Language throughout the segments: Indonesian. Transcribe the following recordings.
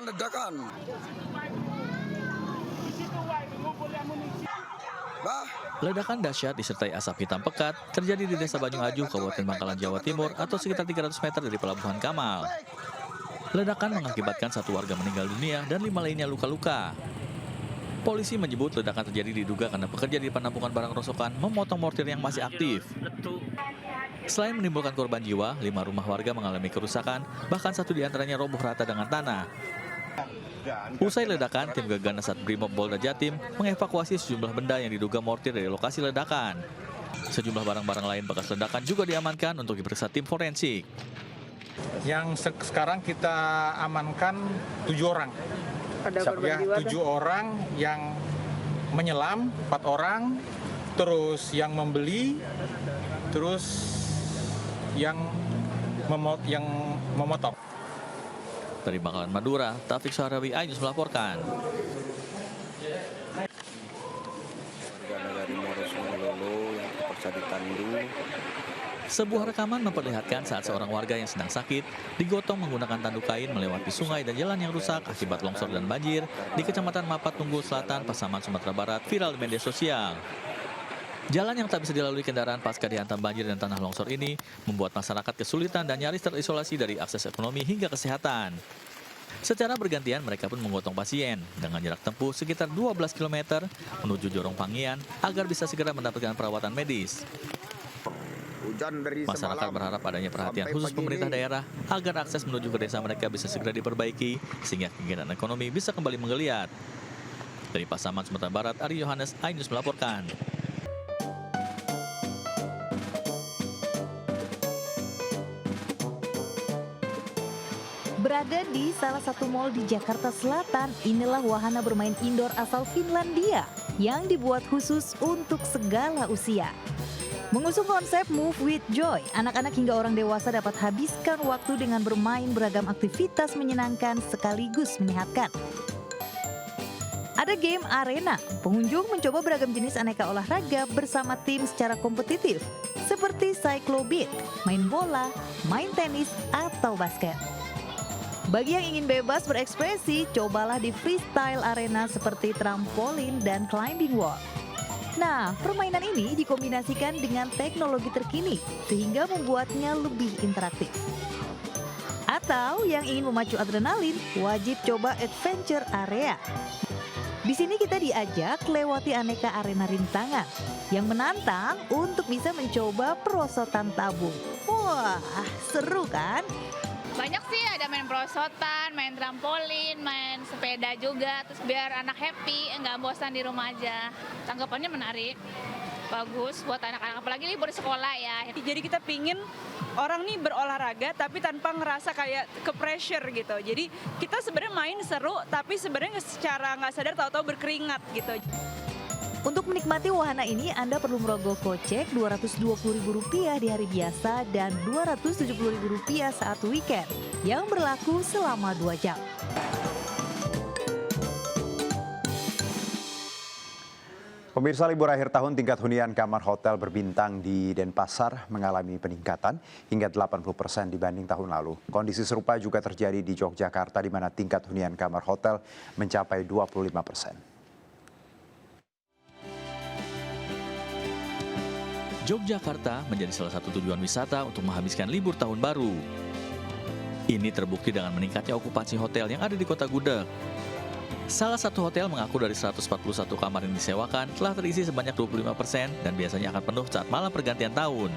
ledakan. Ledakan dahsyat disertai asap hitam pekat terjadi di Desa Banyu Ajuh, Kabupaten Bangkalan, Jawa Timur atau sekitar 300 meter dari Pelabuhan Kamal. Ledakan mengakibatkan 1 warga meninggal dunia dan 5 lainnya luka-luka. Polisi menyebut ledakan terjadi diduga karena pekerja di penampungan barang rongsokan memotong mortir yang masih aktif. Selain menimbulkan korban jiwa, 5 rumah warga mengalami kerusakan, bahkan 1 diantaranya roboh rata dengan tanah. Usai ledakan, tim Gegana Satbrimob Polda Jatim mengevakuasi sejumlah benda yang diduga mortir dari lokasi ledakan. Sejumlah barang-barang lain bekas ledakan juga diamankan untuk diperiksa tim forensik. Yang sekarang kita amankan 7 orang. Ada korban jiwa 7 orang yang menyelam, 4 orang, terus yang membeli, terus yang memotong. Dari Bangkalan, Madura, Taufik Syahrawi, iNews melaporkan. Dari Morosolo yang terpaksa ditandu. Sebuah rekaman memperlihatkan saat seorang warga yang sedang sakit digotong menggunakan tanduk kain melewati sungai dan jalan yang rusak akibat longsor dan banjir di Kecamatan Mapat Tunggul Selatan, Pasaman, Sumatera Barat viral di media sosial. Jalan yang tak bisa dilalui kendaraan pasca dihantam banjir dan tanah longsor ini membuat masyarakat kesulitan dan nyaris terisolasi dari akses ekonomi hingga kesehatan. Secara bergantian mereka pun menggotong pasien dengan jarak tempuh sekitar 12 km menuju Jorong Pangian agar bisa segera mendapatkan perawatan medis. Masyarakat berharap adanya perhatian khusus pemerintah daerah agar akses menuju ke desa mereka bisa segera diperbaiki sehingga kegiatan ekonomi bisa kembali menggeliat. Dari Pasaman, Sumatera Barat, Ari Yohanes, iNews melaporkan. Berada di salah satu mal di Jakarta Selatan, inilah wahana bermain indoor asal Finlandia yang dibuat khusus untuk segala usia. Mengusung konsep Move with Joy, anak-anak hingga orang dewasa dapat habiskan waktu dengan bermain beragam aktivitas menyenangkan sekaligus menyehatkan. Ada game arena, pengunjung mencoba beragam jenis aneka olahraga bersama tim secara kompetitif, seperti cyclobit, main bola, main tenis, atau basket. Bagi yang ingin bebas berekspresi, cobalah di freestyle arena seperti trampolin dan climbing wall. Nah, permainan ini dikombinasikan dengan teknologi terkini sehingga membuatnya lebih interaktif. Atau yang ingin memacu adrenalin, wajib coba adventure area. Di sini kita diajak lewati aneka arena rintangan yang menantang untuk bisa mencoba perosotan tabung. Wah, seru kan? Banyak sih, ada main perosotan, main trampolin, main sepeda juga, terus biar anak happy, nggak bosan di rumah aja. Tanggapannya menarik, bagus buat anak-anak, apalagi libur sekolah ya. Jadi kita pingin orang nih berolahraga tapi tanpa ngerasa kayak ke pressure gitu. Jadi kita sebenarnya main seru tapi sebenarnya secara nggak sadar tahu-tahu berkeringat gitu. Untuk menikmati wahana ini, Anda perlu merogoh kocek Rp220.000 di hari biasa dan Rp270.000 saat weekend, yang berlaku selama 2 jam. Pemirsa, libur akhir tahun tingkat hunian kamar hotel berbintang di Denpasar mengalami peningkatan hingga 80% dibanding tahun lalu. Kondisi serupa juga terjadi di Yogyakarta di mana tingkat hunian kamar hotel mencapai 25%. Yogyakarta menjadi salah satu tujuan wisata untuk menghabiskan libur tahun baru. Ini terbukti dengan meningkatnya okupasi hotel yang ada di Kota Gudeg. Salah satu hotel mengaku dari 141 kamar yang disewakan telah terisi sebanyak 25% dan biasanya akan penuh saat malam pergantian tahun.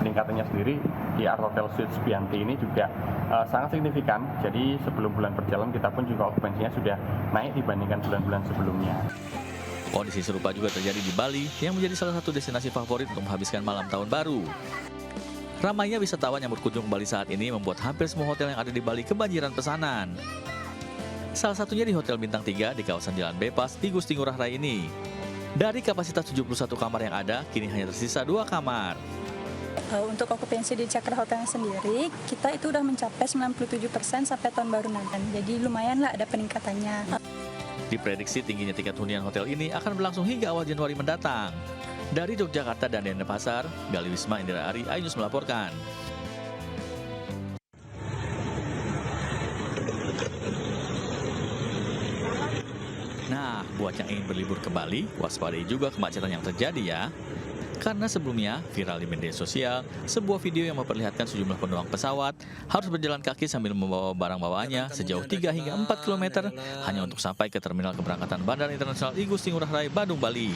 Peningkatannya sendiri di Art Hotel Suites Bianti ini juga sangat signifikan. Jadi sebelum bulan berjalan kita pun juga okupansinya sudah naik dibandingkan bulan-bulan sebelumnya. Kondisi serupa juga terjadi di Bali yang menjadi salah satu destinasi favorit untuk menghabiskan malam tahun baru. Ramainya wisatawan yang berkunjung ke Bali saat ini membuat hampir semua hotel yang ada di Bali kebanjiran pesanan. Salah satunya di Hotel Bintang 3 di kawasan Jalan Bepas di Gusti Ngurah Rai ini. Dari kapasitas 71 kamar yang ada, kini hanya tersisa 2 kamar. Untuk okupansi di Cakra Hotel sendiri, kita itu udah mencapai 97% sampai tahun baru nanti. Jadi lumayan lah ada peningkatannya. Diprediksi tingginya tingkat hunian hotel ini akan berlangsung hingga awal Januari mendatang. Dari Yogyakarta dan Denpasar, Gali Wisma Indra Ari, iNews melaporkan. wisatawan yang ingin berlibur ke Bali, waspadai juga kemacetan yang terjadi ya. Karena sebelumnya viral di media sosial, sebuah video yang memperlihatkan sejumlah penumpang pesawat harus berjalan kaki sambil membawa barang bawaannya sejauh 3 hingga 4 km hanya untuk sampai ke terminal keberangkatan Bandara Internasional I Gusti Ngurah Rai, Badung, Bali.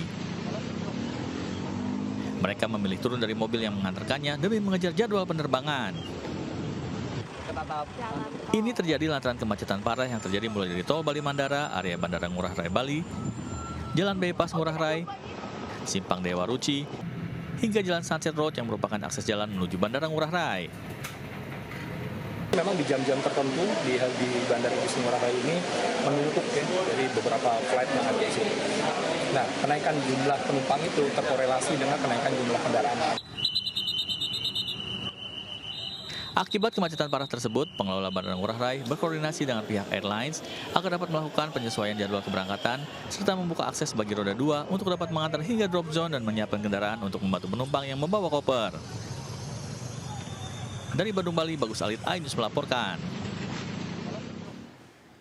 Mereka memilih turun dari mobil yang mengantarkannya demi mengejar jadwal penerbangan. Ini terjadi lantaran kemacetan parah yang terjadi mulai dari tol Bali Mandara, area Bandara Ngurah Rai Bali, Jalan Bypass Ngurah Rai, Simpang Dewa Ruci, hingga Jalan Sunset Road yang merupakan akses jalan menuju Bandara Ngurah Rai. Memang di jam-jam tertentu di Bandara Igusti Ngurah Rai ini menumpuk ya dari beberapa flight yang ada di sini. Nah, kenaikan jumlah penumpang itu terkorelasi dengan kenaikan jumlah kendaraan. Akibat kemacetan parah tersebut, pengelola Bandara Ngurah Rai berkoordinasi dengan pihak airlines agar dapat melakukan penyesuaian jadwal keberangkatan serta membuka akses bagi roda 2 untuk dapat mengantar hingga drop zone dan menyiapkan kendaraan untuk membantu penumpang yang membawa koper. Dari Badung, Bali, Bagus Alit, iNews melaporkan.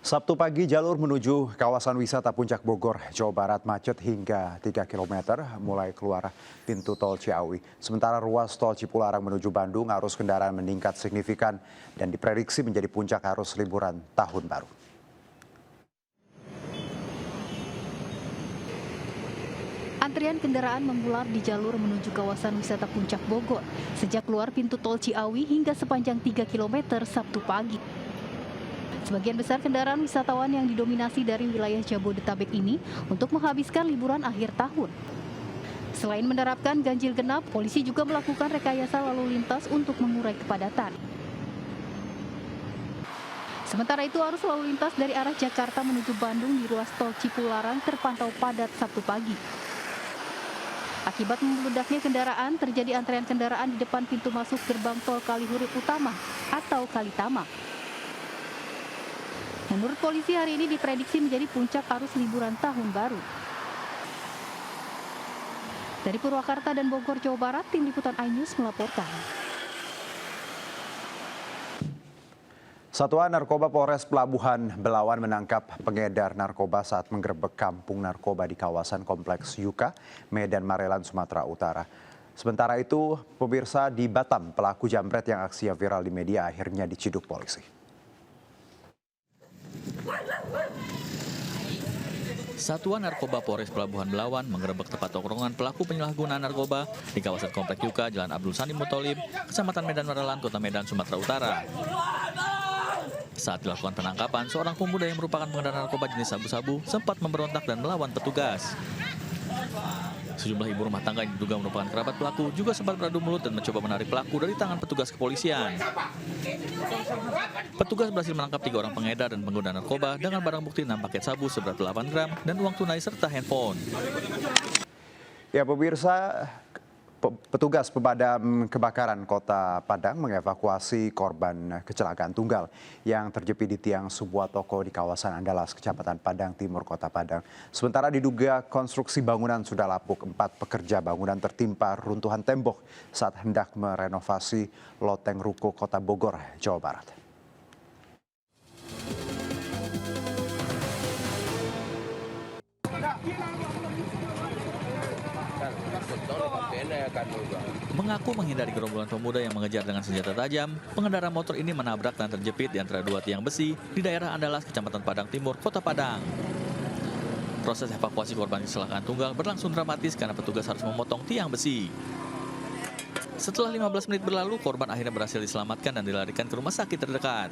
Sabtu pagi jalur menuju kawasan wisata Puncak Bogor, Jawa Barat macet hingga 3 km mulai keluar pintu tol Ciawi. Sementara ruas tol Cipularang menuju Bandung arus kendaraan meningkat signifikan dan diprediksi menjadi puncak arus liburan tahun baru. Antrian kendaraan mengular di jalur menuju kawasan wisata Puncak Bogor sejak keluar pintu tol Ciawi hingga sepanjang 3 km Sabtu pagi. Sebagian besar kendaraan wisatawan yang didominasi dari wilayah Jabodetabek ini untuk menghabiskan liburan akhir tahun. Selain menerapkan ganjil genap, polisi juga melakukan rekayasa lalu lintas untuk mengurai kepadatan. Sementara itu, arus lalu lintas dari arah Jakarta menuju Bandung di ruas tol Cipularang terpantau padat Sabtu pagi. Akibat membludaknya kendaraan, terjadi antrean kendaraan di depan pintu masuk gerbang tol Kalihurip Utama atau Kalitama. Menurut polisi, hari ini diprediksi menjadi puncak arus liburan tahun baru. Dari Purwakarta dan Bogor, Jawa Barat, tim liputan iNews melaporkan. Satuan Narkoba Polres Pelabuhan Belawan menangkap pengedar narkoba saat menggerebek kampung narkoba di kawasan Kompleks Yuka, Medan Marelan, Sumatera Utara. Sementara itu, pemirsa, di Batam, pelaku jambret yang aksinya viral di media akhirnya diciduk polisi. Satuan Narkoba Polres Pelabuhan Belawan menggerebek tempat tongkrongan pelaku penyalahgunaan narkoba di kawasan Komplek Yuka, Jalan Abdul Sani Mutolib, Kecamatan Medan Marelan, Kota Medan, Sumatera Utara. Saat dilakukan penangkapan, seorang pemuda yang merupakan pengedar narkoba jenis sabu-sabu sempat memberontak dan melawan petugas. Sejumlah ibu rumah tangga yang diduga merupakan kerabat pelaku juga sempat beradu mulut dan mencoba menarik pelaku dari tangan petugas kepolisian. Petugas berhasil menangkap 3 orang pengedar dan pengguna narkoba dengan barang bukti 6 paket sabu seberat 8 gram dan uang tunai serta handphone. Ya pemirsa, petugas pemadam kebakaran Kota Padang mengevakuasi korban kecelakaan tunggal yang terjepit di tiang sebuah toko di kawasan Andalas, Kecamatan Padang Timur, Kota Padang. Sementara diduga konstruksi bangunan sudah lapuk, 4 pekerja bangunan tertimpa runtuhan tembok saat hendak merenovasi loteng ruko Kota Bogor, Jawa Barat. Mengaku menghindari gerombolan pemuda yang mengejar dengan senjata tajam, pengendara motor ini menabrak dan terjepit di antara 2 tiang besi di daerah Andalas, Kecamatan Padang Timur, Kota Padang. Proses evakuasi korban kecelakaan tunggal berlangsung dramatis karena petugas harus memotong tiang besi. Setelah 15 menit berlalu, korban akhirnya berhasil diselamatkan dan dilarikan ke rumah sakit terdekat.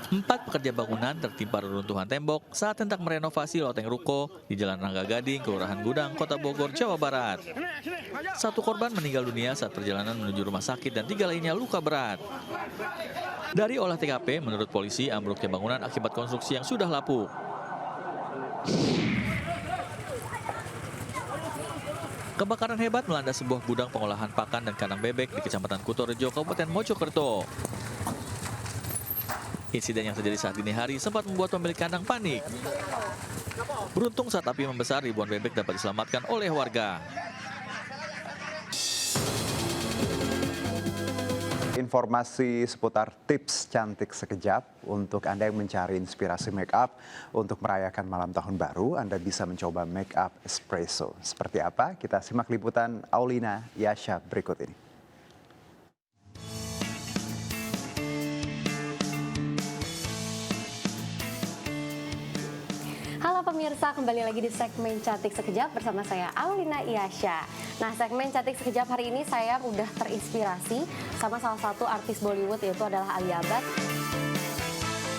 4 pekerja bangunan tertimpa reruntuhan tembok saat hendak merenovasi loteng ruko di Jalan Rangga Gading, Kelurahan Gudang, Kota Bogor, Jawa Barat. 1 korban meninggal dunia saat perjalanan menuju rumah sakit dan 3 lainnya luka berat. Dari olah TKP, menurut polisi, ambruknya bangunan akibat konstruksi yang sudah lapuk. Kebakaran hebat melanda sebuah gudang pengolahan pakan dan kandang bebek di Kecamatan Kutorejo, Kabupaten Mojokerto. Insiden yang terjadi saat dini hari sempat membuat pemilik kandang panik. Beruntung saat api membesar, ribuan bebek dapat diselamatkan oleh warga. informasi seputar tips cantik sekejap untuk Anda yang mencari inspirasi make up untuk merayakan malam tahun baru. Anda bisa mencoba make up espresso. Seperti apa? Kita simak liputan Aulina Yasha berikut ini. Halo pemirsa, kembali lagi di segmen Cantik Sekejap bersama saya Aulina Yasha. Nah, segmen Cantik Sekejap hari ini saya udah terinspirasi sama salah satu artis Bollywood, yaitu adalah Alia Bhatt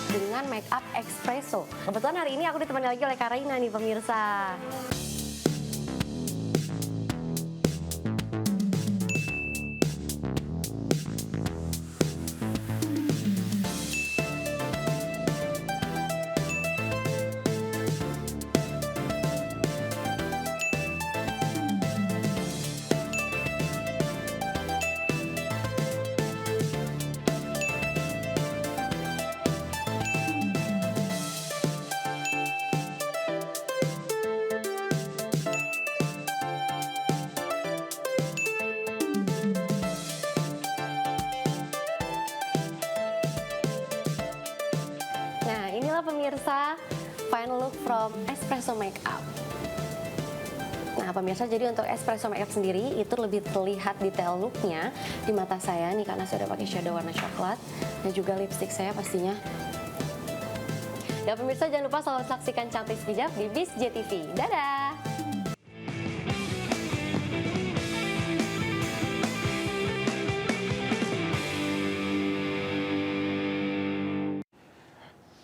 dengan make up espresso. Kebetulan hari ini aku ditemani lagi oleh Karina nih pemirsa. Pemirsa, final look from espresso makeup. Nah pemirsa, jadi untuk espresso makeup sendiri itu lebih terlihat detail looknya di mata saya nih, karena saya udah pakai shadow warna coklat dan juga lipstick saya pastinya. Dan pemirsa jangan lupa selalu saksikan Cantik Sekejap di Bis JTV. Dadah!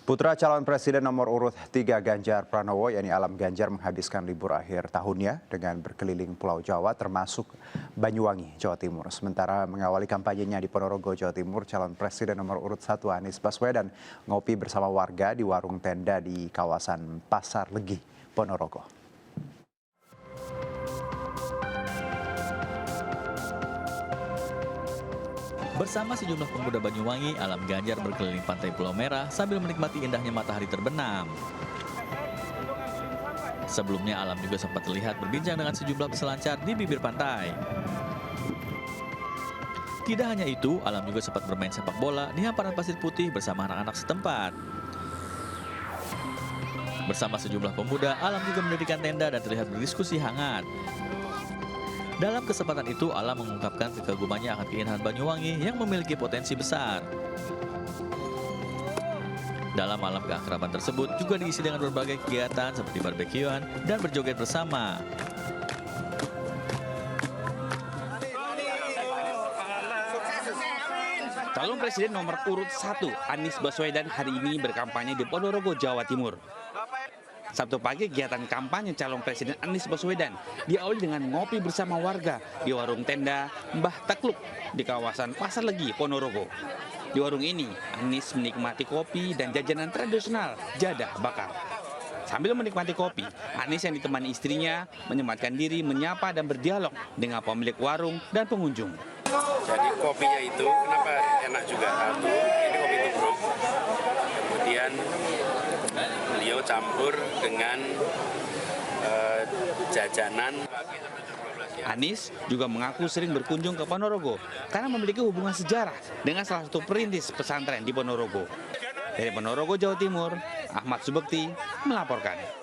Putra calon presiden nomor urut 3 Ganjar Pranowo, yakni Alam Ganjar, menghabiskan libur akhir tahunnya dengan berkeliling Pulau Jawa termasuk Banyuwangi, Jawa Timur. Sementara mengawali kampanyenya di Ponorogo, Jawa Timur, calon presiden nomor urut 1 Anies Baswedan ngopi bersama warga di warung tenda di kawasan Pasar Legi, Ponorogo. Bersama sejumlah pemuda Banyuwangi, Alam Ganjar berkeliling pantai Pulau Merah sambil menikmati indahnya matahari terbenam. Sebelumnya Alam juga sempat terlihat berbincang dengan sejumlah peselancar di bibir pantai. Tidak hanya itu, Alam juga sempat bermain sepak bola di hamparan pasir putih bersama anak-anak setempat. Bersama sejumlah pemuda, Alam juga mendirikan tenda dan terlihat berdiskusi hangat. Dalam kesempatan itu, Alam mengungkapkan kekagumannya akan keindahan Banyuwangi yang memiliki potensi besar. Dalam malam keakraban tersebut juga diisi dengan berbagai kegiatan seperti barbekyuan dan berjoget bersama. Calon Presiden nomor urut 1 Anies Baswedan hari ini berkampanye di Ponorogo, Jawa Timur. Sabtu pagi kegiatan kampanye calon Presiden Anies Baswedan diawali dengan ngopi bersama warga di warung tenda Mbah Takluk di kawasan Pasar Legi, Ponorogo. Di warung ini, Anies menikmati kopi dan jajanan tradisional jadah bakar. Sambil menikmati kopi, Anies yang ditemani istrinya menyempatkan diri menyapa dan berdialog dengan pemilik warung dan pengunjung. Jadi kopinya itu kenapa enak juga? Satu, ini kopi tubruk. Kemudian beliau campur dengan jajanan. Anies juga mengaku sering berkunjung ke Ponorogo karena memiliki hubungan sejarah dengan salah satu perintis pesantren di Ponorogo. Dari Ponorogo, Jawa Timur, Ahmad Subekti melaporkan.